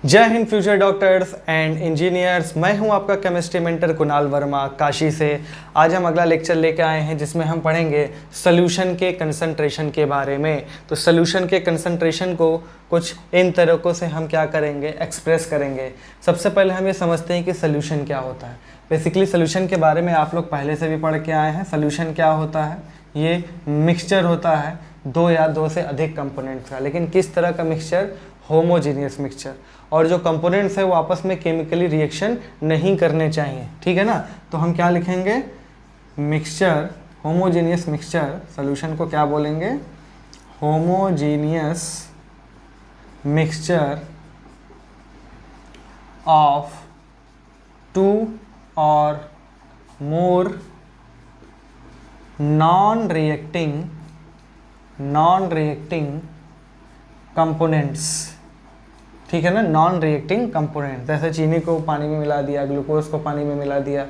जय Hind future doctors and engineers. मैं हूं आपका केमिस्ट्री मेंटर कुणाल वर्मा काशी से। आज हम अगला लेक्चर लेके आए हैं जिसमें हम पढ़ेंगे सोल्यूशन के कंसंट्रेशन के बारे में। तो सोल्यूशन के कंसंट्रेशन को कुछ इन तरीकों से हम क्या करेंगे, एक्सप्रेस करेंगे। सबसे पहले हम ये समझते हैं कि सोल्यूशन क्या होता है। बेसिकली सोल्यूशन के बारे में आप लोग पहले से भी पढ़ के आए हैं। सोल्यूशन क्या होता है? ये मिक्सचर होता है दो या दो से अधिक कंपोनेंट्स का। लेकिन किस तरह का मिक्सचर? Homogeneous mixture. और जो कंपोनेंट्स है वो आपस में केमिकली रिएक्शन नहीं करने चाहिए, ठीक है ना। तो हम क्या लिखेंगे? Mixture, homogeneous mixture. सोल्यूशन को क्या बोलेंगे? होमोजीनियस मिक्सचर ऑफ टू और मोर नॉन रिएक्टिंग कंपोनेंट्स, ठीक है ना। नॉन रिएक्टिंग कंपोनेंट, जैसे चीनी को पानी में मिला दिया, ग्लूकोज को पानी में मिला दिया।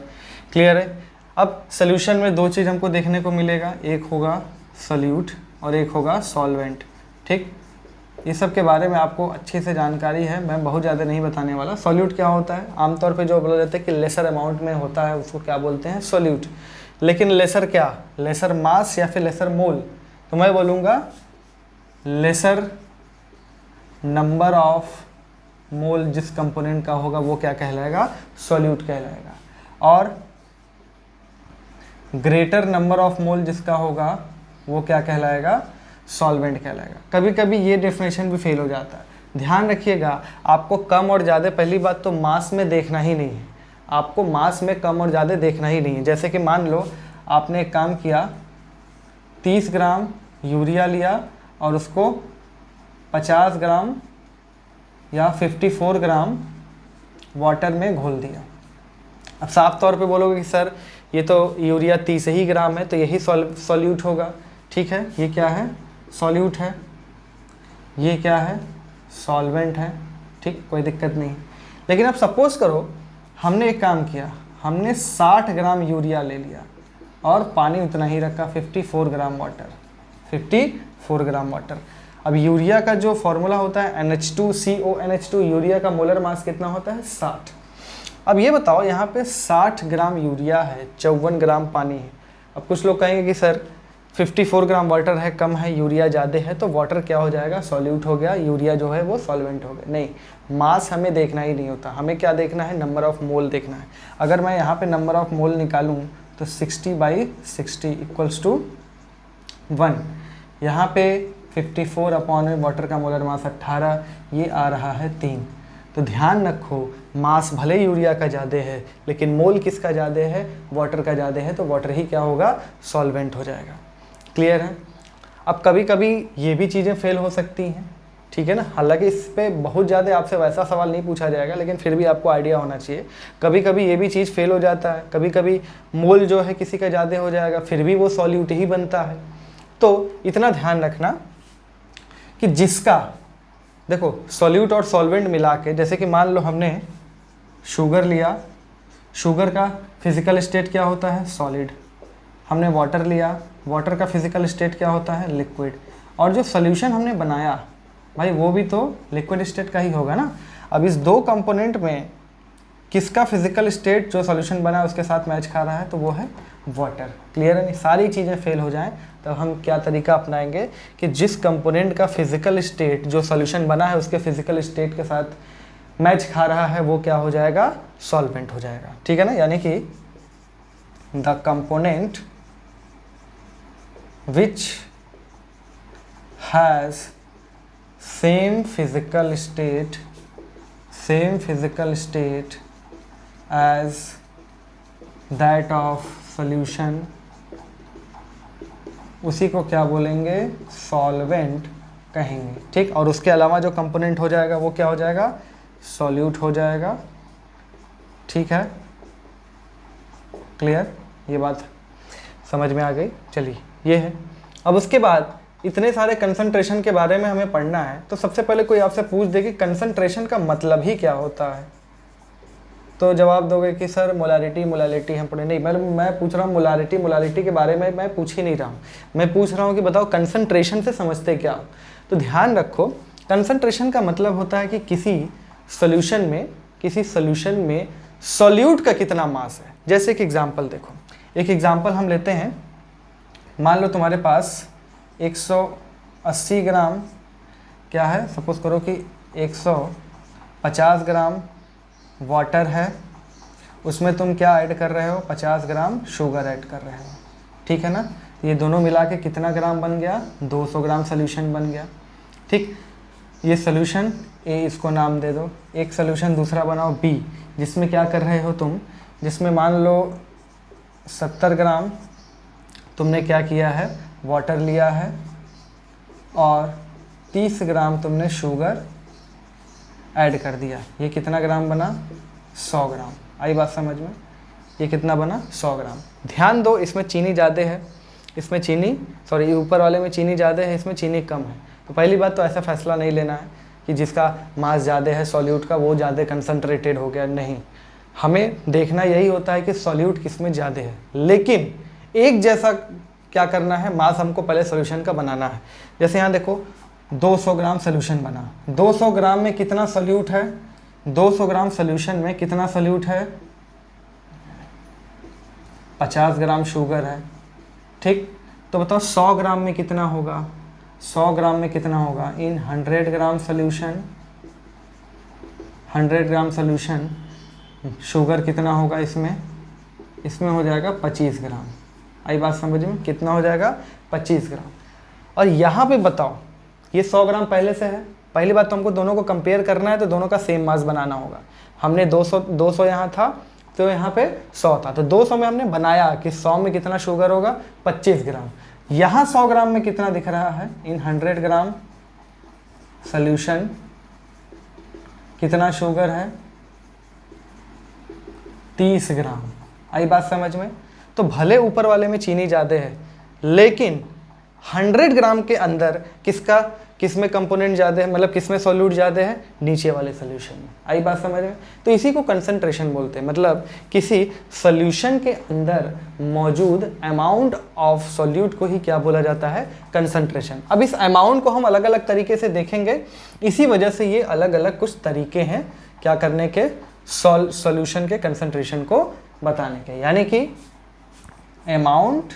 क्लियर है? अब सोल्यूशन में दो चीज़ हमको देखने को मिलेगा, एक होगा सोल्यूट और एक होगा सॉल्वेंट। ठीक, ये सब के बारे में आपको अच्छे से जानकारी है, मैं बहुत ज़्यादा नहीं बताने वाला। सॉल्यूट क्या होता है? आमतौर पे जो बोला जाता है कि लेसर अमाउंट में होता है उसको क्या बोलते हैं? सॉल्यूट। लेकिन लेसर क्या? लेसर मास या फिर लेसर मोल? तो मैं बोलूँगा लेसर नंबर ऑफ मोल जिस कंपोनेंट का होगा वो क्या कहलाएगा? सॉल्यूट कहलाएगा। और ग्रेटर नंबर ऑफ मोल जिसका होगा वो क्या कहलाएगा? सॉल्वेंट कहलाएगा। कभी कभी ये डेफिनेशन भी फेल हो जाता है। ध्यान रखिएगा, आपको कम और ज़्यादा, पहली बात तो मास में देखना ही नहीं है। आपको मास में कम और ज़्यादा देखना ही नहीं है। जैसे कि मान लो आपने एक काम किया, 30 ग्राम यूरिया लिया और उसको 50 ग्राम या 54 ग्राम वाटर में घोल दिया। अब साफ तौर पे बोलोगे कि सर ये तो यूरिया 30 ही ग्राम है तो यही सॉल्यूट होगा। ठीक है, ये क्या है? सॉल्यूट है। ये क्या है? सॉल्वेंट है। ठीक, कोई दिक्कत नहीं। लेकिन अब सपोज करो हमने एक काम किया, हमने 60 ग्राम यूरिया ले लिया और पानी उतना ही रखा, 54 ग्राम वाटर, 54 ग्राम वाटर। अब यूरिया का जो फॉर्मूला होता है NH2CONH2, यूरिया का मोलर मास कितना होता है? 60। अब ये बताओ यहाँ पे 60 ग्राम यूरिया है, 54 ग्राम पानी है। अब कुछ लोग कहेंगे कि सर 54 ग्राम वाटर है, कम है, यूरिया ज़्यादा है, तो वाटर क्या हो जाएगा? सॉल्यूट हो गया, यूरिया जो है वो सॉल्वेंट हो गया। नहीं, मास हमें देखना ही नहीं होता, हमें क्या देखना है? नंबर ऑफ मोल देखना है। अगर मैं यहाँ पे नंबर ऑफ मोल निकालूँ तो 60/60 इक्वल्स टू 1। यहाँ पे 54 अपॉन वाटर का मोलर मास 18, ये आ रहा है 3। तो ध्यान रखो, मास भले यूरिया का ज़्यादा है लेकिन मोल किसका ज़्यादा है? वाटर का ज़्यादा है, तो वाटर ही क्या होगा? सॉल्वेंट हो जाएगा। क्लियर है? अब कभी कभी ये भी चीज़ें फेल हो सकती हैं, ठीक है ना। हालांकि इस पर बहुत ज़्यादा आपसे वैसा सवाल नहीं पूछा जाएगा, लेकिन फिर भी आपको आइडिया होना चाहिए। कभी कभी ये भी चीज़ फेल हो जाता है, कभी कभी मोल जो है किसी का ज़्यादा हो जाएगा, फिर भी वो सॉल्यूट ही बनता है। तो इतना ध्यान रखना कि जिसका, देखो सॉल्यूट और सॉल्वेंट मिला के, जैसे कि मान लो हमने शुगर लिया, शुगर का फिजिकल स्टेट क्या होता है? सॉलिड। हमने वाटर लिया, वाटर का फिजिकल स्टेट क्या होता है? लिक्विड। और जो सोल्यूशन हमने बनाया भाई वो भी तो लिक्विड स्टेट का ही होगा ना। अब इस दो कंपोनेंट में किसका फिजिकल स्टेट जो सोल्यूशन बना है उसके साथ मैच खा रहा है? तो वो है वाटर। क्लियर है? नहीं, सारी चीज़ें फेल हो जाएं तो हम क्या तरीका अपनाएंगे कि जिस कंपोनेंट का फिजिकल स्टेट जो सोल्यूशन बना है उसके फिजिकल स्टेट के साथ मैच खा रहा है वो क्या हो जाएगा? सॉल्वेंट हो जाएगा। ठीक है ना। यानी कि the component which has same physical state as that of solution, उसी को क्या बोलेंगे? सॉल्वेंट कहेंगे। ठीक, और उसके अलावा जो कंपोनेंट हो जाएगा वो क्या हो जाएगा? सॉल्यूट हो जाएगा। ठीक है, क्लियर? ये बात समझ में आ गई? चलिए, ये है। अब उसके बाद इतने सारे कंसंट्रेशन के बारे में हमें पढ़ना है, तो सबसे पहले कोई आपसे पूछ दे कि कंसंट्रेशन का मतलब ही क्या होता है, तो जवाब दोगे कि सर मोलारिटी हम पढ़े। नहीं, मैं पूछ रहा हूँ मोलारिटी के बारे में मैं पूछ ही नहीं रहा हूँ। मैं पूछ रहा हूँ कि बताओ कंसंट्रेशन से समझते क्या हो। तो ध्यान रखो, कंसंट्रेशन का मतलब होता है कि किसी सॉल्यूशन में, किसी सॉल्यूशन में सॉल्यूट का कितना मास है। जैसे कि एग्जांपल देखो, एक एग्जांपल हम लेते हैं, मान लो तुम्हारे पास 180 ग्राम क्या है, सपोज करो कि 150 ग्राम वाटर है, उसमें तुम क्या ऐड कर रहे हो, 50 ग्राम शुगर ऐड कर रहे हो, ठीक है ना। ये दोनों मिला के कितना ग्राम बन गया, 200 ग्राम सोल्यूशन बन गया। ठीक, ये सोल्यूशन ए, इसको नाम दे दो। एक सोल्यूशन दूसरा बनाओ बी, जिसमें क्या कर रहे हो तुम, जिसमें मान लो 70 ग्राम तुमने क्या किया है, वाटर लिया है, और 30 ग्राम तुमने शुगर ऐड कर दिया। ये कितना ग्राम बना, 100 ग्राम। आई बात समझ में, ये कितना बना, 100 ग्राम। ध्यान दो, इसमें चीनी ज़्यादा है, इसमें चीनी, सॉरी ऊपर वाले में चीनी ज़्यादा है, इसमें चीनी कम है। तो पहली बात तो ऐसा फैसला नहीं लेना है कि जिसका मास ज़्यादा है सॉल्यूट का वो ज़्यादा कंसनट्रेटेड हो गया, नहीं। हमें देखना यही होता है कि सॉल्यूट किस में ज़्यादा है, लेकिन एक जैसा क्या करना है, मास हमको पहले सॉल्यूशन का बनाना है। जैसे यहाँ देखो 200 ग्राम सॉल्यूशन बना, 200 ग्राम में कितना सॉल्यूट है, 200 ग्राम सॉल्यूशन में कितना सॉल्यूट है, 50 ग्राम शुगर है। ठीक, तो बताओ 100 ग्राम में कितना होगा, 100 ग्राम में कितना होगा, इन 100 ग्राम सॉल्यूशन, 100 ग्राम सॉल्यूशन शुगर कितना होगा इसमें, इसमें हो जाएगा 25 ग्राम। आई बात समझ में, कितना हो जाएगा, 25 ग्राम। और यहाँ पे बताओ ये 100 ग्राम पहले से है, पहली बात तो हमको दोनों को कंपेयर करना है, तो दोनों का सेम मास बनाना होगा। हमने 200 यहाँ था, तो यहाँ पे 100 था, तो 200 में हमने बनाया कि 100 में कितना शुगर होगा, 25 ग्राम। यहाँ 100 ग्राम में कितना दिख रहा है, इन 100 ग्राम सॉल्यूशन कितना शुगर है, 30 ग्राम। आई बात समझ में। तो भले ऊपर वाले में चीनी ज़्यादा है, लेकिन 100 ग्राम के अंदर किस में कंपोनेंट ज़्यादा है, मतलब किस में सॉल्यूट ज़्यादा है, नीचे वाले सोल्यूशन में। आई बात समझ में। तो इसी को कंसंट्रेशन बोलते हैं, मतलब किसी सोल्यूशन के अंदर मौजूद अमाउंट ऑफ सॉल्यूट को ही क्या बोला जाता है, कंसंट्रेशन। अब इस अमाउंट को हम अलग अलग तरीके से देखेंगे, इसी वजह से ये अलग अलग कुछ तरीके हैं क्या करने के, सॉल्यूशन के कंसंट्रेशन को बताने के। यानी कि amount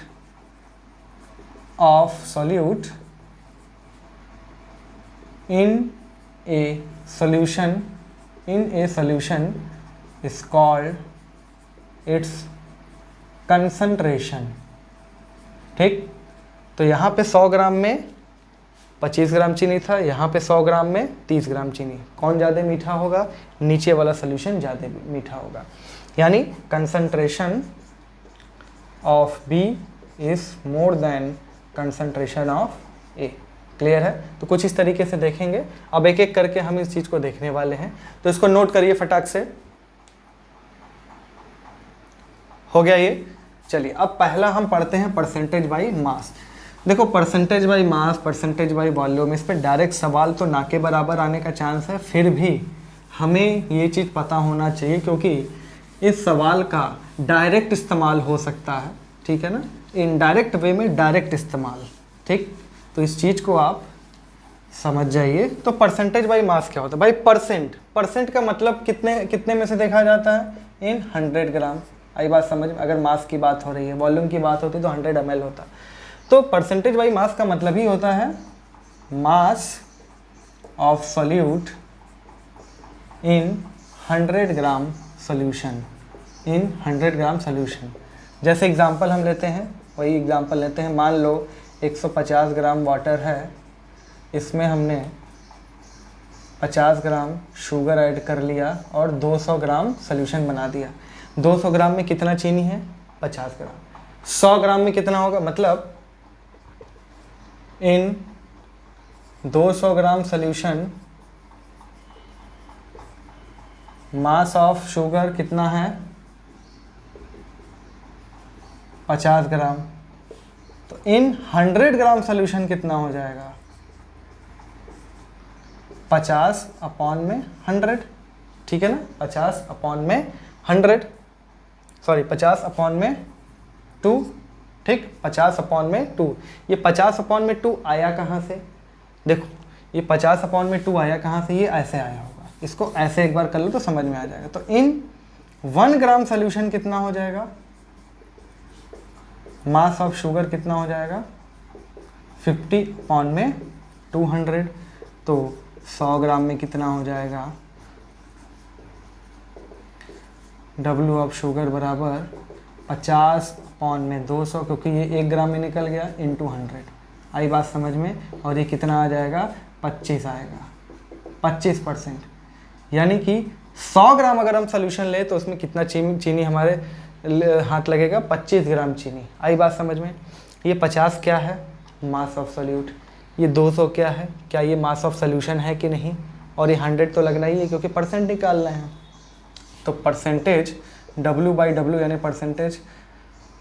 of solute in a solution is called its concentration। ठीक, तो यहाँ पे 100 ग्राम में 25 ग्राम चीनी था, यहाँ पे 100 ग्राम में 30 ग्राम चीनी। कौन ज़्यादा मीठा होगा, नीचे वाला सोल्यूशन ज़्यादा मीठा होगा। यानी concentration of B is more than concentration of A। Clear है। तो कुछ इस तरीके से देखेंगे, अब एक एक करके हम इस चीज़ को देखने वाले हैं, तो इसको नोट करिए फटाक से। हो गया ये। चलिए अब पहला हम पढ़ते हैं परसेंटेज बाई मास। देखो percentage by mass, percentage by volume, इस पर डायरेक्ट सवाल तो ना के बराबर आने का चांस है, फिर भी हमें ये चीज़ पता होना चाहिए क्योंकि इस सवाल का डायरेक्ट इस्तेमाल हो सकता है, ठीक है ना, इनडायरेक्ट वे में डायरेक्ट इस्तेमाल। ठीक, तो इस चीज़ को आप समझ जाइए। तो परसेंटेज बाई मास क्या होता है भाई, परसेंट का मतलब कितने में से देखा जाता है, इन 100 ग्राम। आई बात समझ में। अगर मास की बात हो रही है, वॉल्यूम की बात होती है तो 100 ml होता। तो परसेंटेज बाई मास का मतलब ही होता है mass of solute in 100 gram solution, in 100 gram solution. जैसे एग्जांपल हम लेते हैं, वही एग्जांपल लेते हैं। मान लो 150 ग्राम वाटर है, इसमें हमने 50 ग्राम शुगर ऐड कर लिया और 200 ग्राम सॉल्यूशन बना दिया। 200 ग्राम में कितना चीनी है, 50 ग्राम। 100 ग्राम में कितना होगा, मतलब इन 200 ग्राम सॉल्यूशन मास ऑफ शुगर कितना है, 50 ग्राम। तो इन 100 ग्राम सॉल्यूशन कितना हो जाएगा, 50 अपॉन में 100, ठीक है ना, 50 अपॉन में 100, सॉरी 50 अपॉन में 2, ठीक, 50 अपॉन में 2। ये 50 अपॉन में 2 आया कहाँ से, देखो ये 50 अपॉन में 2 आया कहाँ से, ये ऐसे आया होगा, इसको ऐसे एक बार कर लो तो समझ में आ जाएगा। तो इन 1 ग्राम सोल्यूशन कितना हो जाएगा, मास ऑफ शुगर कितना हो जाएगा 50 अपॉन में 200, तो 100 ग्राम में कितना हो जाएगा, डब्ल्यू ऑफ शुगर बराबर 50 अपॉन में 200, क्योंकि ये 1 ग्राम में निकल गया, इंटू 100। आई बात समझ में? और ये कितना आ जाएगा 25 आएगा, 25%। यानी कि 100 ग्राम अगर हम सोल्यूशन ले तो उसमें कितना चीनी हमारे हाथ लगेगा, 25 ग्राम चीनी। आई बात समझ में? ये 50 क्या है, मास ऑफ सोल्यूट। ये 200 क्या है, क्या ये मास ऑफ सोल्यूशन है कि नहीं, और ये 100 तो लगना ही है क्योंकि परसेंट निकालना है। तो परसेंटेज W/W यानी परसेंटेज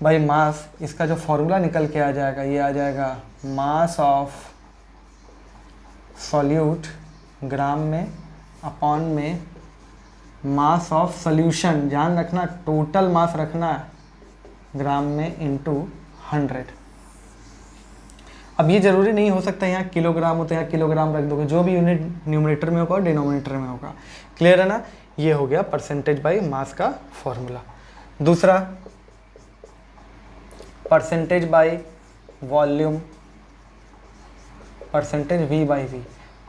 बाई मास, इसका जो फॉर्मूला निकल के आ जाएगा, ये आ जाएगा मास ऑफ सॉल्यूट ग्राम में अपॉन में मास ऑफ सोल्यूशन, ध्यान रखना टोटल मास रखना है, ग्राम में इंटू 100। अब ये जरूरी नहीं हो सकता यहाँ किलोग्राम हो तो यहाँ किलोग्राम रख दोगे, जो भी यूनिट न्यूमरेटर में होगा और डिनोमिनेटर में होगा। क्लियर है ना? ये हो गया परसेंटेज बाई मास का फॉर्मूला। दूसरा percentage by volume, percentage V/V।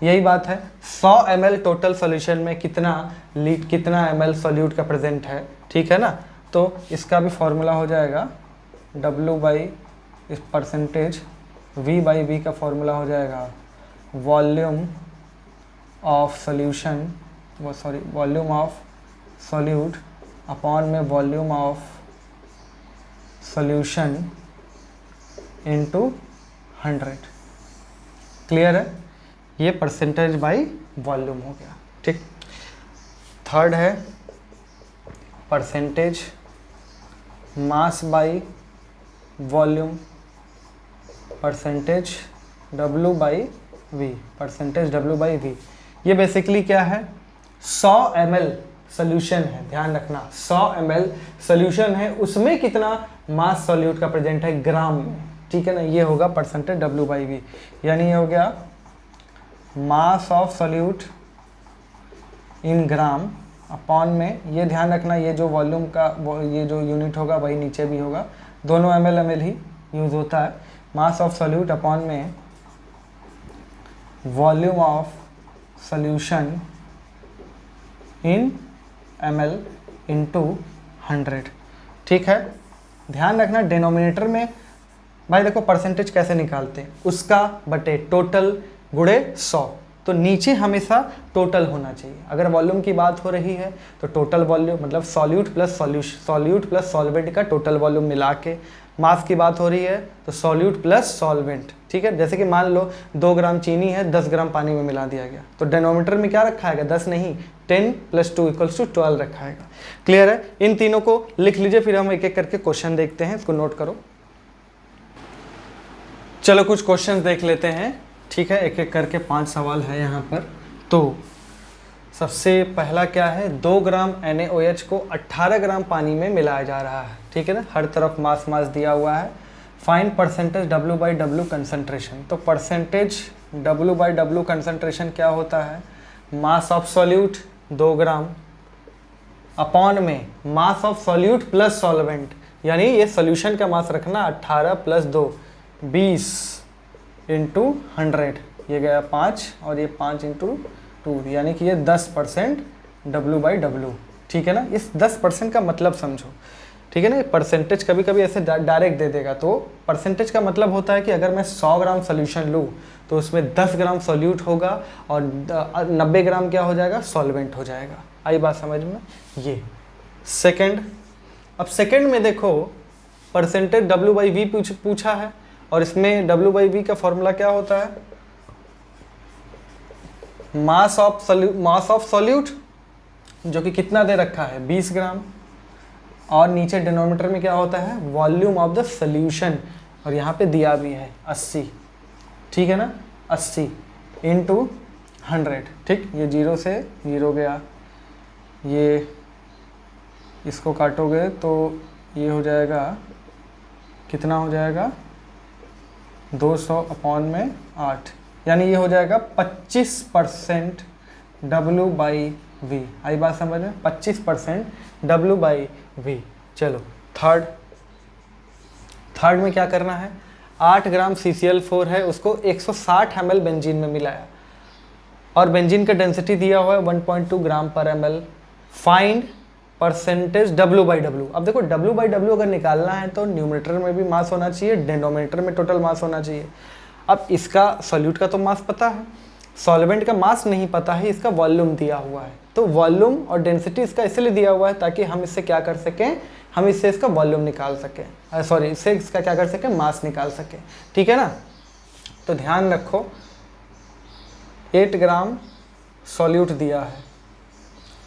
यही बात है, 100 ml टोटल सॉल्यूशन में कितना ml सॉल्यूट का प्रेजेंट है, ठीक है ना? तो इसका भी फॉर्मूला हो जाएगा W बाई इस परसेंटेज V/V का फॉर्मूला हो जाएगा volume of solution, volume of solute upon में volume of solution into 100। Clear है? ये परसेंटेज बाई वॉल्यूम हो गया, ठीक। थर्ड है percentage mass by volume, percentage W/V, percentage W/V। ये बेसिकली क्या है, 100 ml सोल्यूशन है, ध्यान रखना 100 ml सोल्यूशन है, उसमें कितना मास सॉल्यूट का प्रेजेंट है ग्राम में, ठीक है ना? ये होगा परसेंटेज W/V। यानी ये हो गया मास of solute in gram upon में, ये ध्यान रखना ये जो वॉल्यूम का ये जो यूनिट होगा वही नीचे भी होगा, दोनों ml ही यूज़ होता है। मास ऑफ सॉल्यूट अपॉन में volume of solution in ml into 100, ठीक है? ध्यान रखना डिनोमिनेटर में भाई देखो परसेंटेज कैसे निकालते हैं, उसका बटे टोटल गुणे 100, तो नीचे हमेशा टोटल होना चाहिए। अगर वॉल्यूम की बात हो रही है तो टोटल वॉल्यूम मतलब सॉल्यूट प्लस सॉल्वेंट का टोटल वॉल्यूम मिला के, मास की बात हो रही है तो सॉल्यूट प्लस सॉल्वेंट, ठीक है? जैसे कि मान लो 2 ग्राम चीनी है, 10 ग्राम पानी में मिला दिया गया, तो डिनोमिनेटर में क्या रखा है, 10 नहीं 10 + 2 = 12 रखा है। क्लियर है? इन तीनों को लिख लीजिए, फिर हम एक एक करके क्वेश्चन देखते हैं, इसको नोट करो। चलो कुछ क्वेश्चन देख लेते हैं, ठीक है? एक एक करके 5 सवाल है यहाँ पर। तो सबसे पहला क्या है, 2 ग्राम NaOH को 18 ग्राम पानी में मिलाया जा रहा है, ठीक है ना? हर तरफ मास दिया हुआ है। Find percentage W/W concentration. तो परसेंटेज W/W कंसंट्रेशन क्या होता है, mass of solute 2 gram upon में mass of solute plus solvent, यानी ये सॉल्यूशन का मास रखना 18 + 2 20 इंटू 100, ये गया 5 और ये 5 इंटू 2, यानी कि ये 10% W/W, ठीक है ना? इस 10% का मतलब समझो, ठीक है ना? परसेंटेज कभी कभी ऐसे डायरेक्ट दे देगा, तो परसेंटेज का मतलब होता है कि अगर मैं 100 ग्राम सोल्यूशन लूँ तो उसमें 10 ग्राम सॉल्यूट होगा और 90 ग्राम क्या हो जाएगा, सॉल्वेंट हो जाएगा। आई बात समझ में? ये सेकंड। अब सेकंड में देखो परसेंटेज W/V पूछा है, और इसमें W/V का फॉर्मूला क्या होता है, मास ऑफ सॉल्यूट जो कि कितना दे रखा है 20 ग्राम, और नीचे डिनोमिनेटर में क्या होता है, वॉल्यूम ऑफ द सॉल्यूशन, और यहाँ पे दिया भी है 80, ठीक है ना? 80 इंटू 100, ठीक? ये 0 से 0 गया, ये इसको काटोगे तो ये हो जाएगा, कितना हो जाएगा 200 अपॉन में 8, यानी ये हो जाएगा 25% W/V। आई बात समझ में? 25% W/V। चलो थर्ड में क्या करना है, 8 ग्राम CCl4 है, उसको 160 ml बेंजीन में मिलाया और बेंजीन का डेंसिटी दिया हुआ है 1.2 ग्राम पर ml। Find percentage W/W। अब देखो W/W अगर निकालना है तो न्यूमरेटर में भी मास होना चाहिए, डिनोमिनेटर में टोटल मास होना चाहिए। अब इसका सॉल्यूट का तो मास पता है, सॉल्वेंट का मास नहीं पता है, इसका वॉल्यूम दिया हुआ है। तो वॉल्यूम और डेंसिटी इसका इसलिए दिया हुआ है ताकि हम इससे क्या कर सकें, हम इससे इसका वॉल्यूम निकाल सकें, सॉरी इससे इसका क्या कर सकें, मास निकाल सकें। ठीक है ना। तो ध्यान रखो 8 ग्राम सॉल्यूट दिया है,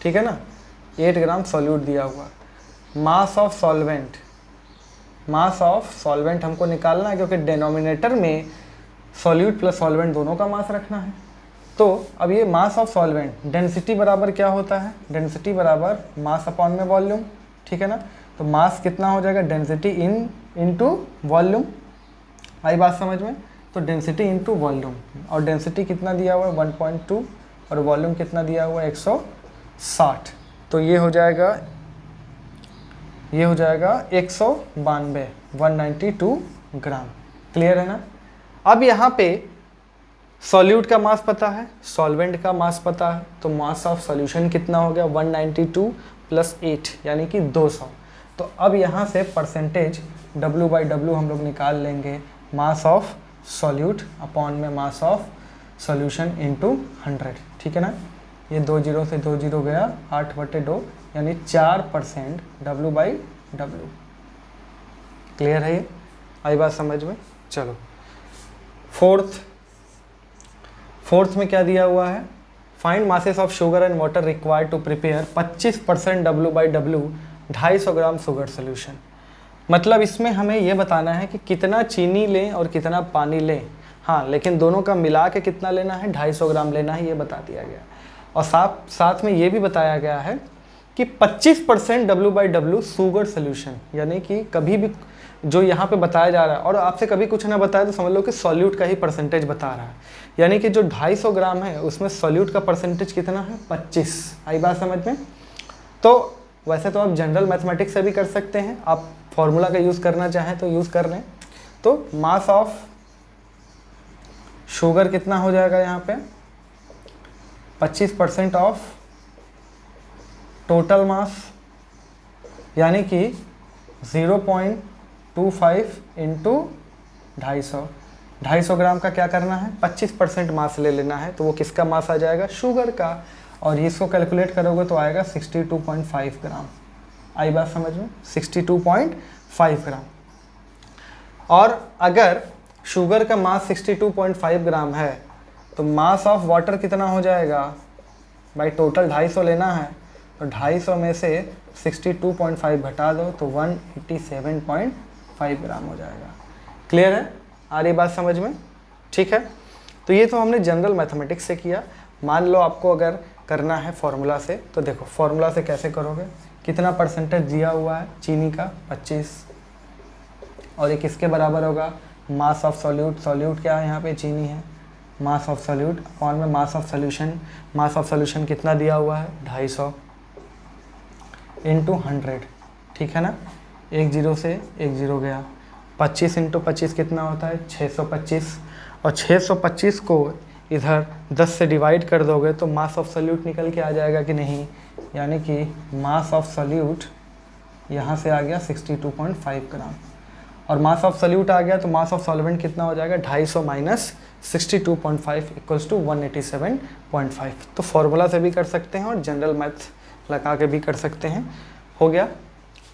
ठीक है ना, 8 ग्राम सॉल्यूट दिया हुआ। मास ऑफ सॉल्वेंट हमको निकालना है क्योंकि डिनोमिनेटर में सॉल्यूट प्लस सॉल्वेंट दोनों का मास रखना है। तो अब ये मास ऑफ सॉल्वेंट, डेंसिटी बराबर क्या होता है, डेंसिटी बराबर मास अपॉन में वॉल्यूम। ठीक है ना। तो मास कितना हो जाएगा, डेंसिटी इनटू वॉल्यूम। आई बात समझ में? तो डेंसिटी इनटू वॉल्यूम, और डेंसिटी कितना दिया हुआ है 1.2 और वॉल्यूम कितना दिया हुआ है 160। तो ये हो जाएगा 192 ग्राम। क्लियर है ना। अब यहाँ पे सॉल्यूट का मास पता है, सॉल्वेंट का मास पता है, तो मास ऑफ सॉल्यूशन कितना हो गया 192 + 8 यानी कि 200। तो अब यहाँ से परसेंटेज W/W हम लोग निकाल लेंगे, मास ऑफ सॉल्यूट अपॉन में मास ऑफ सॉल्यूशन इनटू 100। ठीक है ना। ये 2 0 से 2 0 गया, 8/2 यानी 4% W/W। क्लियर है ये? आई बात समझ में? चलो फोर्थ में क्या दिया हुआ है, find masses of sugar and water required to prepare 25% W/W 250 gram sugar solution. मतलब इसमें हमें ये बताना है कि कितना चीनी लें और कितना पानी लें। हाँ, लेकिन दोनों का मिला के कितना लेना है, 250 ग्राम लेना है, ये बता दिया गया। और साथ में ये भी बताया गया है कि 25% W/W शुगर सोल्यूशन, यानी कि कभी भी जो यहाँ पे बताया जा रहा है और आपसे कभी कुछ ना बताया तो समझ लो कि सॉल्यूट का ही परसेंटेज बता रहा है। यानी कि जो 250 ग्राम है उसमें सॉल्यूट का परसेंटेज कितना है 25। आई बात समझ में? तो वैसे तो आप जनरल मैथमेटिक्स से भी कर सकते हैं, आप फॉर्मूला का यूज़ करना चाहें तो यूज़ कर लें। तो मास ऑफ शुगर कितना हो जाएगा यहाँ पे 25% ऑफ टोटल मास, यानी कि 0.25 इंटू 250 ग्राम का क्या करना है 25% मास ले लेना है। तो वो किसका मास आ जाएगा, शुगर का, और इसको कैलकुलेट करोगे तो आएगा 62.5 ग्राम। आई बात समझ में? 62.5 ग्राम। और अगर शुगर का मास 62.5 ग्राम है तो मास ऑफ वाटर कितना हो जाएगा भाई, टोटल 250 लेना है तो 250 में से 62.5 घटा दो तो 187.5 ग्राम हो जाएगा। क्लियर है? आ रही बात समझ में? ठीक है। तो ये तो हमने जनरल मैथमेटिक्स से किया। मान लो आपको अगर करना है फॉर्मूला से, तो देखो फॉर्मूला से कैसे करोगे, कितना परसेंटेज दिया हुआ है चीनी का 25, और ये किसके बराबर होगा, मास ऑफ सॉल्यूट, सॉल्यूट क्या है यहाँ पे चीनी है, मास ऑफ सॉल्यूट अपॉन में mass of solution. Mass of solution कितना दिया हुआ है 250 इंटू 100। ठीक है ना। 1 0 से 1 0 गया, 25 इंटू 25 कितना होता है 625, और 625 को इधर 10 से डिवाइड कर दोगे तो मास ऑफ सॉल्यूट निकल के आ जाएगा कि नहीं, यानी कि मास ऑफ सॉल्यूट यहाँ से आ गया 62.5 ग्राम, और मास ऑफ सॉल्यूट आ गया तो मास ऑफ सॉल्वेंट कितना हो जाएगा 250 माइनस 62.5 इक्वल्स टू 187.5। तो फॉर्मूला से भी कर सकते हैं और जनरल मैथ लगा के भी कर सकते हैं। हो गया।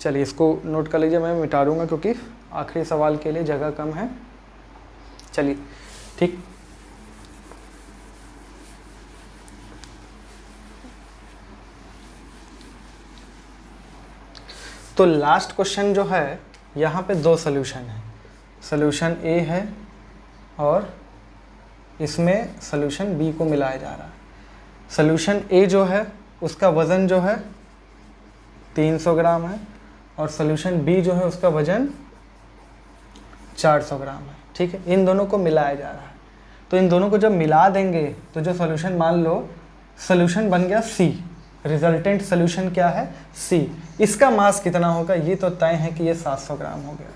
चलिए इसको नोट कर लीजिए, मैं मिटा दूँगा क्योंकि आखिरी सवाल के लिए जगह कम है। चलिए ठीक। तो लास्ट क्वेश्चन जो है, यहाँ पे 2 सोल्यूशन है, सोल्यूशन ए है और इसमें सोल्यूशन बी को मिलाया जा रहा है। सोल्यूशन ए जो है उसका वज़न जो है 300 ग्राम है, और सोल्यूशन बी जो है उसका वज़न 400 ग्राम है। ठीक है। इन दोनों को मिलाया जा रहा है। तो इन दोनों को जब मिला देंगे तो जो सोल्यूशन मान लो सोल्यूशन बन गया C, रिजल्टेंट सोल्यूशन क्या है C। इसका मास कितना होगा ये तो तय है कि ये 700 ग्राम हो गया,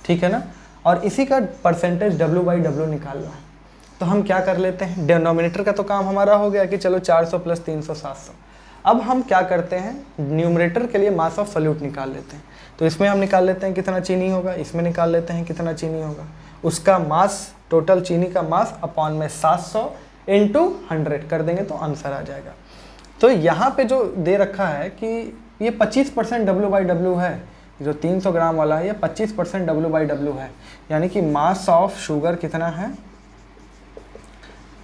ठीक है ना। और इसी का परसेंटेज W/W निकालना है, तो हम क्या कर लेते हैं, डिनोमिनेटर का तो काम हमारा हो गया कि चलो 400 + 300 700। अब हम क्या करते हैं, न्यूमरेटर के लिए मास ऑफ सोल्यूट निकाल लेते हैं। तो इसमें हम निकाल लेते हैं कितना चीनी होगा, इसमें निकाल लेते हैं कितना चीनी होगा, उसका मास, टोटल चीनी का मास अपॉन में 700 × 100 कर देंगे तो आंसर आ जाएगा। तो यहाँ पे जो दे रखा है कि ये 25% W/W है, जो 300 ग्राम वाला है ये 25% W/W है, यानी कि मास ऑफ शुगर कितना है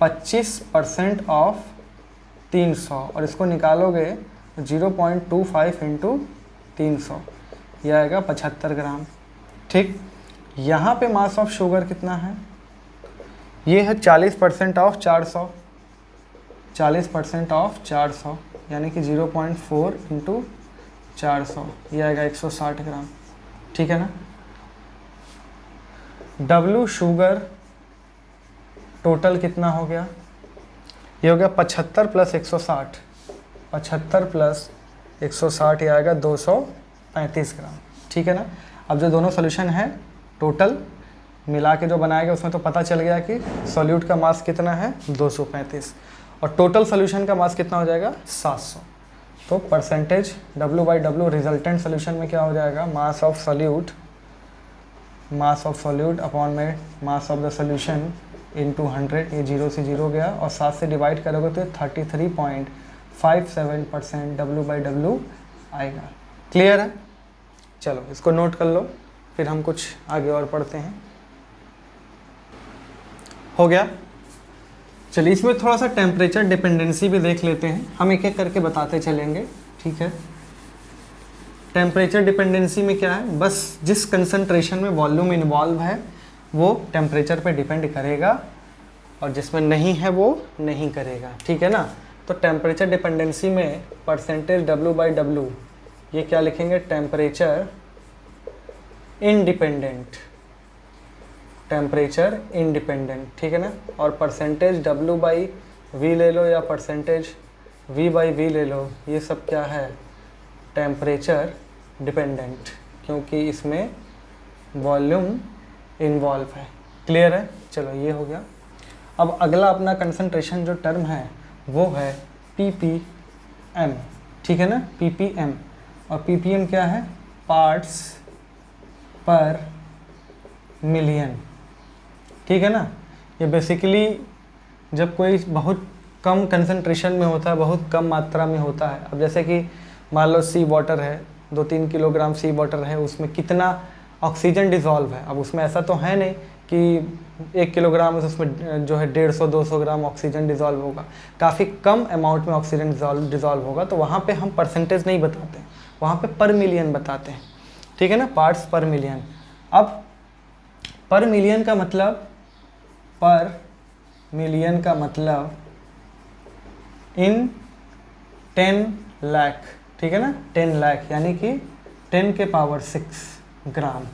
25% ऑफ 300, और इसको निकालोगे 0.25 × 300, यह आएगा 75 ग्राम। ठीक, यहाँ पे मास ऑफ शुगर कितना है, ये है 40% ऑफ 400, 40% ऑफ 400 यानी कि 0.4 × 400, ये आएगा 160 ग्राम, ठीक है ना। W शुगर टोटल कितना हो गया, ये हो गया 75 + 160, 75 + 160 ये आएगा 235 ग्राम, ठीक है ना। अब जो दोनों सोल्यूशन है टोटल मिला के जो बनाएगा उसमें तो पता चल गया कि सॉल्यूट का मास कितना है 235, और टोटल सोल्यूशन का मास कितना हो जाएगा 700। तो परसेंटेज W/W रिजल्टेंट सोल्यूशन में क्या हो जाएगा, मास ऑफ सॉल्यूट अपॉन में मास ऑफ द सोल्यूशन × 100, ये 0 से 0 गया और 7 से डिवाइड करोगे तो 33.57% W/W आएगा। क्लियर है, चलो इसको नोट कर लो, फिर हम कुछ आगे और पढ़ते हैं। हो गया, चलिए इसमें थोड़ा सा टेम्परेचर डिपेंडेंसी भी देख लेते हैं, हम एक एक करके बताते चलेंगे, ठीक है। टेम्परेचर डिपेंडेंसी में क्या है, बस जिस कंसंट्रेशन में वॉल्यूम इन्वॉल्व है वो टेम्परेचर पे डिपेंड करेगा, और जिसमें नहीं है वो नहीं करेगा, ठीक है ना। तो टेम्परेचर डिपेंडेंसी में परसेंटेज W/W ये क्या लिखेंगे, टेम्परेचर इंडिपेंडेंट, टेम्परेचर इंडिपेंडेंट, ठीक है ना। और परसेंटेज W/V ले लो या परसेंटेज V/V ले लो, ये सब क्या है, टेम्परेचर डिपेंडेंट, क्योंकि इसमें वॉल्यूम इन्वॉल्व है। क्लियर है, चलो ये हो गया। अब अगला अपना कंसंट्रेशन जो टर्म है वो है ppm, ठीक है ना, ppm। और ppm क्या है, पार्ट्स पर मिलियन, ठीक है ना। ये बेसिकली जब कोई बहुत कम कंसंट्रेशन में होता है, बहुत कम मात्रा में होता है, अब जैसे कि मान लो सी वाटर है, 2-3 किलोग्राम सी वाटर है, उसमें कितना ऑक्सीजन डिज़ोल्व है। अब उसमें ऐसा तो है नहीं कि 1 किलोग्राम उसमें जो है 150-200 ग्राम ऑक्सीजन डिज़ोल्व होगा, काफ़ी कम अमाउंट में ऑक्सीजन डिज़ोल्व होगा, तो वहाँ पे हम परसेंटेज नहीं बताते, वहाँ पे पर मिलियन बताते हैं, ठीक है ना, पार्ट्स पर मिलियन। अब पर मिलियन का मतलब इन 10 लाख, ठीक है ना, 10 लाख यानी कि 10⁶ ग्राम।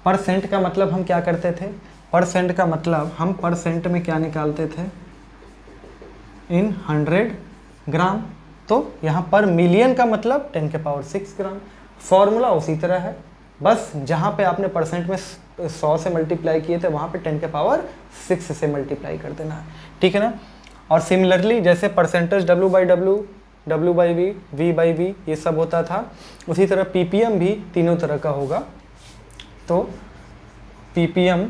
परसेंट का मतलब हम क्या करते थे, परसेंट का मतलब हम परसेंट में क्या निकालते थे, इन 100 ग्राम। तो यहाँ पर मिलियन का मतलब 10⁶ ग्राम। फॉर्मूला उसी तरह है, बस जहाँ पे आपने परसेंट में 100 से मल्टीप्लाई किए थे वहाँ पे 10⁶ से मल्टीप्लाई कर देना है, ठीक है ना। और सिमिलरली जैसे परसेंटेज W/W, W/V, V/V ये सब होता था, उसी तरह ppm भी तीनों तरह का होगा। तो ppm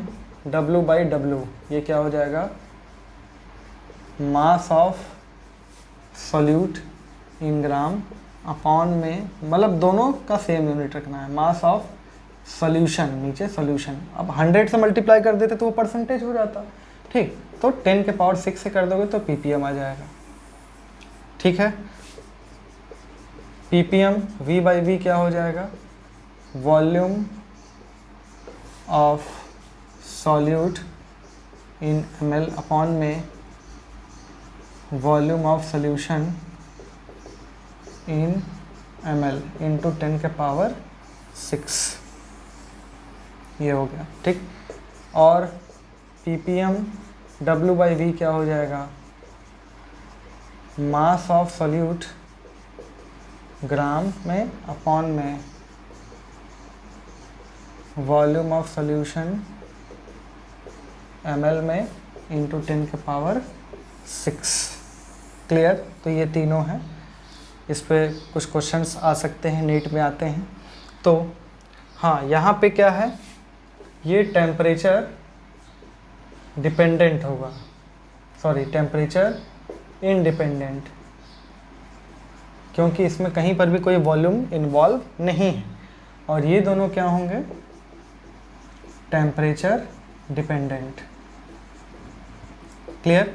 W/W ये क्या हो जाएगा, मास of solute in gram upon में, मतलब दोनों का सेम यूनिट रखना है, मास ऑफ सॉल्यूशन, नीचे सॉल्यूशन। अब 100 से मल्टीप्लाई कर देते तो वो परसेंटेज हो जाता, ठीक। तो 10⁶ से कर दोगे तो ppm आ जाएगा, ठीक है। ppm V/V क्या हो जाएगा, volume of solute in ml upon में volume of solution in ml into 10⁶, ये हो गया, ठीक। और ppm W/V क्या हो जाएगा, मास ऑफ सॉल्यूट ग्राम में अपॉन में वॉल्यूम ऑफ सॉल्यूशन ml में इंटू 10 के पावर 6। क्लियर? तो ये तीनों हैं, इस पे कुछ क्वेश्चंस आ सकते हैं, नीट में आते हैं। तो हाँ, यहाँ पे क्या है, ये टेम्परेचर डिपेंडेंट होगा, सॉरी टेम्परेचर इंडिपेंडेंट, क्योंकि इसमें कहीं पर भी कोई वॉल्यूम इन्वॉल्व नहीं है। और ये दोनों क्या होंगे, टेम्परेचर डिपेंडेंट। क्लियर?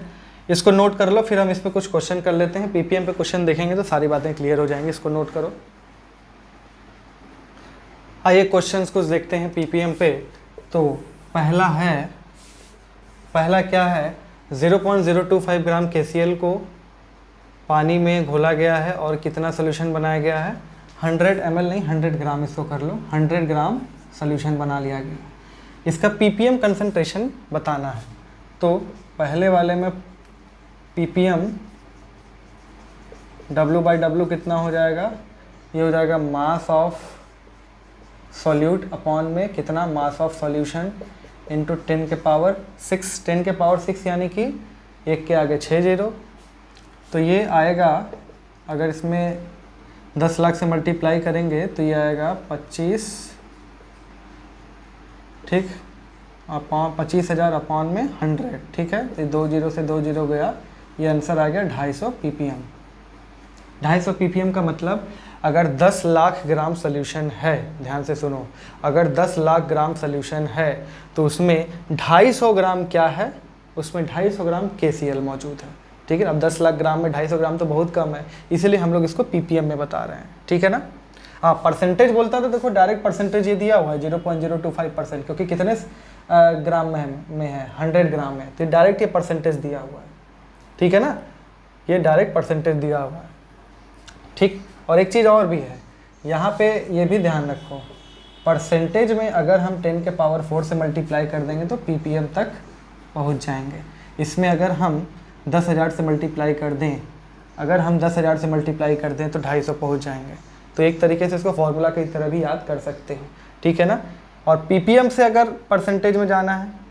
इसको नोट कर लो, फिर हम इस पे कुछ क्वेश्चन कर लेते हैं। पीपीएम पे क्वेश्चन देखेंगे तो सारी बातें क्लियर हो जाएंगी, इसको नोट करो। आइए क्वेश्चंस कुछ देखते हैं पीपीएम पे। तो पहला क्या है, 0.025 ग्राम KCl को पानी में घोला गया है और कितना सोल्यूशन बनाया गया है, 100 ml नहीं 100 ग्राम, इसको कर लो, 100 ग्राम सोल्यूशन बना लिया गया। इसका पीपीएम कंसंट्रेशन बताना है। तो पहले वाले में पीपीएम W/W कितना हो जाएगा, ये हो जाएगा मास ऑफ सॉल्यूट अपॉन में कितना, मास ऑफ सॉल्यूशन इंटू 10 के पावर 6। 10 के पावर 6 यानी कि 1 के आगे 6 0। तो ये आएगा, अगर इसमें 10 लाख से मल्टीप्लाई करेंगे तो ये आएगा 25, ठीक, अपॉन 25,000 अपॉन में 100, ठीक है। तो 2 0 से 2 0 गया, ये आंसर आ गया 250 ppm। 250 ppm का मतलब अगर 10 लाख ग्राम सोल्यूशन है, ध्यान से सुनो, अगर 10 लाख ग्राम सोल्यूशन है तो उसमें 250 ग्राम क्या है, उसमें 250 ग्राम KCl मौजूद है, ठीक है। अब 10 लाख ग्राम में 250 ग्राम तो बहुत कम है, इसीलिए हम लोग इसको ppm में बता रहे हैं, ठीक है ना। हाँ, परसेंटेज बोलता तो देखो डायरेक्ट परसेंटेज ये दिया हुआ है 0.025%, क्योंकि कितने ग्राम में है 100 ग्राम में, तो डायरेक्ट ये परसेंटेज दिया हुआ है, ठीक है ना, ये डायरेक्ट परसेंटेज दिया हुआ है, ठीक। और एक चीज़ और भी है यहाँ पे, ये भी ध्यान रखो, परसेंटेज में अगर हम 10 के पावर 4 से मल्टीप्लाई कर देंगे तो ppm तक पहुँच जाएंगे। इसमें अगर हम 10,000 से मल्टीप्लाई कर दें, अगर हम 10,000 से मल्टीप्लाई कर दें तो 250 पहुँच जाएंगे। तो एक तरीके से इसको फॉर्मूला की तरह भी याद कर सकते हैं, ठीक है ना। और ppm से अगर परसेंटेज में जाना है,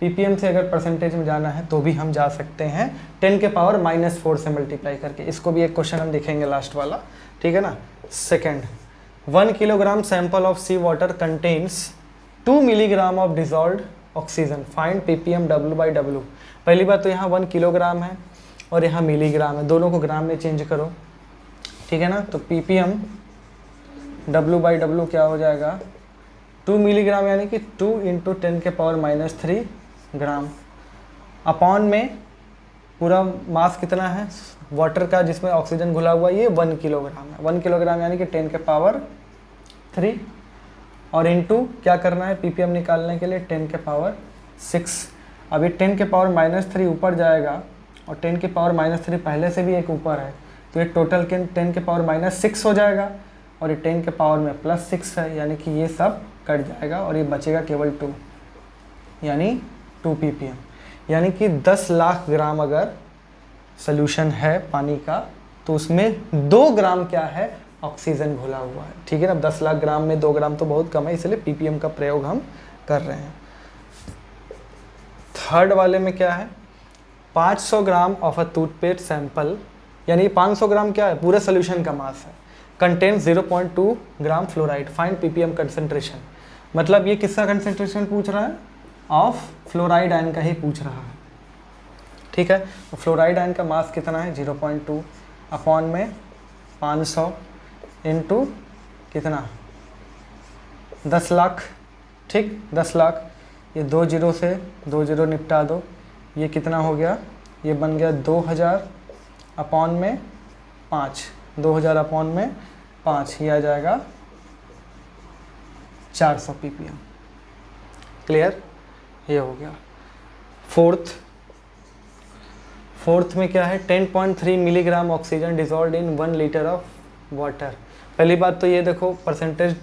ppm से अगर परसेंटेज में जाना है तो भी हम जा सकते हैं 10 के पावर -4 से मल्टीप्लाई करके। इसको भी एक क्वेश्चन हम देखेंगे लास्ट वाला, ठीक है ना। Second, 1 kilogram sample of sea water contains 2 milligram of dissolved oxygen, find ppm W/W। पहली बात तो यहाँ 1 किलोग्राम है और यहाँ मिलीग्राम है, दोनों को ग्राम में चेंज करो, ठीक है ना। तो ppm W/W क्या हो जाएगा, 2 मिलीग्राम यानी कि 2 × 10 के पावर -3 ग्राम, अपॉन में पूरा मास कितना है वाटर का जिसमें ऑक्सीजन घुला हुआ, ये 1 किलोग्राम है। 1 किलोग्राम यानी कि 10 के पावर 3, और इनटू क्या करना है ppm निकालने के लिए 10 के पावर 6। अभी 10 के पावर -3 ऊपर जाएगा और 10 के पावर -3 पहले से भी एक ऊपर है, तो ये टोटल 10 के पावर -6 हो जाएगा, और ये 10 के पावर में +6 है, यानी कि ये सब कट जाएगा और ये बचेगा केवल 2, यानी 2 ppm। यानी कि 10 लाख ग्राम अगर सोल्यूशन है पानी का तो उसमें 2 ग्राम क्या है, ऑक्सीजन घुला हुआ है, ठीक है ना। 10 लाख ग्राम में 2 ग्राम तो बहुत कम है, इसलिए ppm का प्रयोग हम कर रहे हैं। थर्ड वाले में क्या है, 500 gram of a toothpaste sample, यानी 500 ग्राम क्या है, पूरे सोल्यूशन का मास है, कंटेन्स 0.2 ग्राम फ्लोराइड, फाइंड ppm कंसंट्रेशन। मतलब ये किसका कंसंट्रेशन पूछ रहा है, ऑफ फ्लोराइड आयन का ही पूछ रहा है, ठीक है। तो फ्लोराइड आयन का मास कितना है 0.2 अपॉन में 500 इंटू कितना 10 लाख, ठीक, 10 लाख, ये 2 0 से 2 0 निपटा दो, ये कितना हो गया, ये बन गया 2000 अपॉन में 5, 2000 अपॉन में 5, ये आ जाएगा 400 ppm। क्लियर, ये हो गया। फोर्थ में क्या है, 10.3 milligram oxygen dissolve in 1 litre of water. पहली बात तो ये देखो परसेंटेज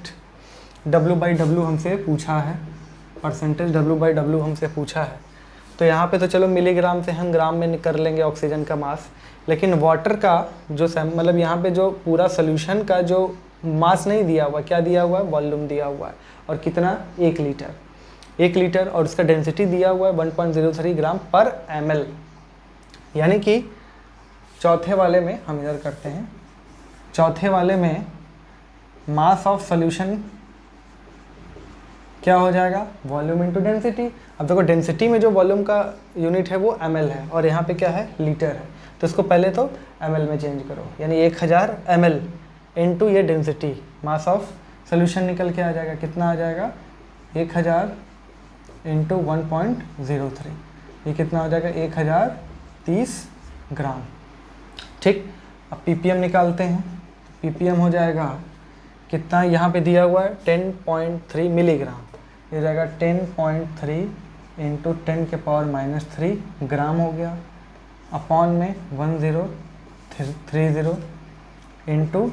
W/W हमसे पूछा है, परसेंटेज W/W हमसे पूछा है, तो यहाँ पे तो चलो मिलीग्राम से हम ग्राम में कर लेंगे ऑक्सीजन का मास, लेकिन वाटर का जो मतलब यहाँ पे जो पूरा सोल्यूशन का जो मास नहीं दिया हुआ, क्या दिया हुआ है, वॉल्यूम दिया हुआ है, और कितना, 1 लीटर, 1 लीटर, और उसका डेंसिटी दिया हुआ है 1.03 ग्राम पर ml। यानी कि चौथे वाले में हम इधर करते हैं, चौथे वाले में मास ऑफ सोल्यूशन क्या हो जाएगा, वॉल्यूम इंटू डेंसिटी। अब देखो डेंसिटी में जो वॉल्यूम का यूनिट है वो ml है, और यहाँ पे क्या है, लीटर है, तो इसको पहले तो ml में चेंज करो, यानी 1000 ml इंटू ये डेंसिटी, मास ऑफ सोल्यूशन निकल के आ जाएगा, कितना आ जाएगा, 1000 इंटू 1.03, ये कितना हो जाएगा, 1030 ग्राम। ठीक, अब ppm निकालते हैं, ppm हो जाएगा कितना, यहाँ पे दिया हुआ है 10.3 मिलीग्राम, ये जाएगा 10.3 इंटू 10⁻³ ग्राम हो गया, अपॉन में 1030 इंटू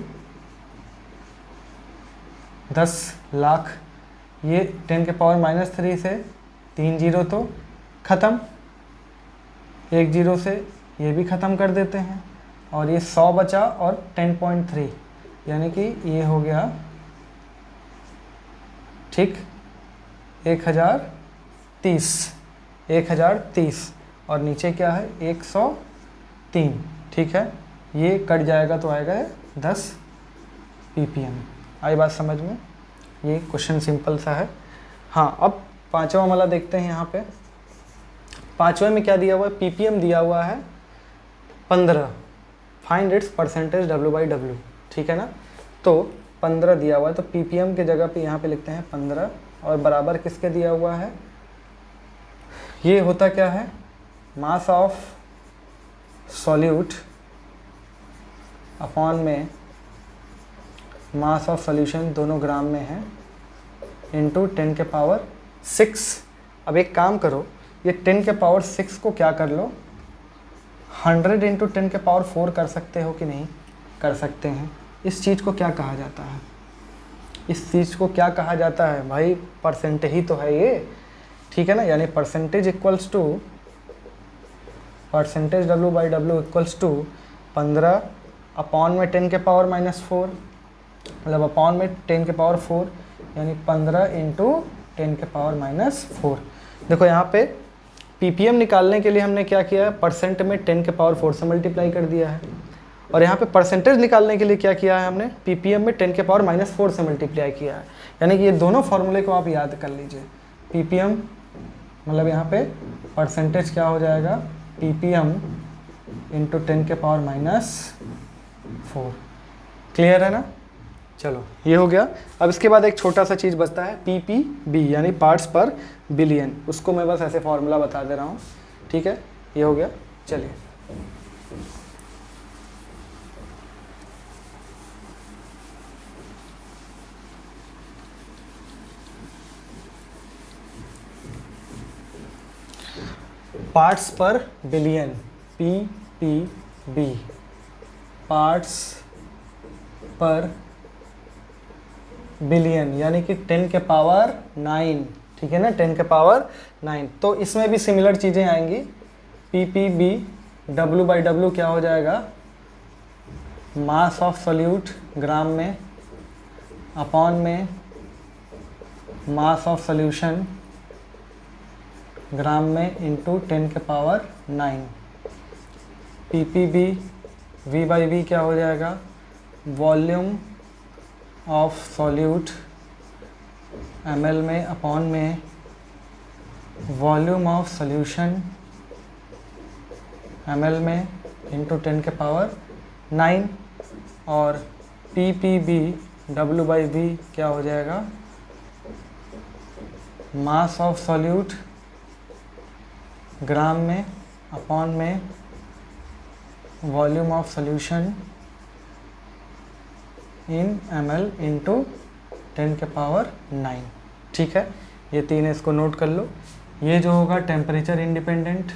10 लाख, ये 10⁻³ से 3 जीरो तो ख़त्म, 1 जीरो से ये भी ख़त्म कर देते हैं, और ये 100 बचा, और 10.3 यानी कि ये हो गया, ठीक, 1030, और नीचे क्या है, 103, ठीक है, ये कट जाएगा तो आएगा 10 ppm। आई बात समझ में, ये क्वेश्चन सिंपल सा है। हाँ, अब पांचवा वाला देखते हैं। यहाँ पे पांचवे में क्या दिया हुआ है, ppm दिया हुआ है 15, फाइंड इट्स परसेंटेज W/W, ठीक है ना, तो 15 दिया हुआ है, तो ppm के जगह पे यहाँ पे लिखते हैं 15, और बराबर किसके दिया हुआ है, ये होता क्या है, मास ऑफ सॉल्यूट अपॉन में मास ऑफ सॉल्यूशन, दोनों ग्राम में है, इंटू 10⁻⁶। अब एक काम करो, ये 10⁻⁶ को क्या कर लो, 100 इंटू 10⁻⁴ कर सकते हो कि नहीं, कर सकते हैं। इस चीज़ को क्या कहा जाता है, इस चीज़ को क्या कहा जाता है भाई, परसेंटेज ही तो है ये, ठीक है ना, यानी percentage equals to, percentage W/W equals to 15 upon में 10⁻⁴, मतलब अपॉन में 10⁻⁴, यानी 15 इंटू 10⁻⁴। देखो यहाँ पे ppm निकालने के लिए हमने क्या किया है, परसेंट में 10⁻⁴ से मल्टीप्लाई कर दिया है, और यहाँ पे परसेंटेज निकालने के लिए क्या किया है हमने, ppm में 10⁻⁴ से मल्टीप्लाई किया है। यानी कि ये दोनों फॉर्मूले को आप याद कर लीजिए, ppm मतलब यहाँ पे परसेंटेज क्या हो जाएगा, ppm इंटू 10⁻⁴। क्लियर है ना, चलो ये हो गया। अब इसके बाद एक छोटा सा चीज़ बचता है ppb, यानी पार्ट्स पर बिलियन, उसको मैं बस ऐसे फॉर्मूला बता दे रहा हूँ, ठीक है, ये हो गया। चलिए पार्ट्स पर बिलियन, ppb, पार्ट्स पर बिलियन, यानी कि 10⁹, ठीक है ना, 10⁹। तो इसमें भी सिमिलर चीज़ें आएंगी, ppb W/W क्या हो जाएगा, मास ऑफ सॉल्यूट ग्राम में अपॉन में मास ऑफ सॉल्यूशन ग्राम में इंटू 10⁹। ppb V/V क्या हो जाएगा, वॉल्यूम ऑफ सॉल्यूट ml में अपॉन में वॉल्यूम ऑफ सॉल्यूशन ml में इंटू 10⁹, और ppb W/V क्या हो जाएगा, मास ऑफ सॉल्यूट ग्राम में अपॉन में volume of solution in ml into 10⁹। ठीक है, ये तीन है, इसको नोट कर लो। ये जो होगा टेम्परेचर इंडिपेंडेंट,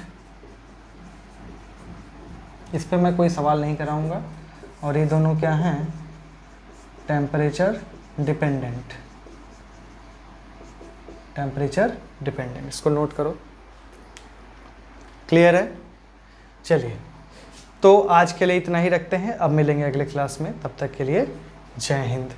इस पे मैं कोई सवाल नहीं कराऊंगा, और ये दोनों क्या हैं, टेम्परेचर डिपेंडेंट, टेम्परेचर डिपेंडेंट, इसको नोट करो। क्लियर है? चलिए, तो आज के लिए इतना ही रखते हैं, अब मिलेंगे अगले क्लास में, तब तक के लिए जय हिंद।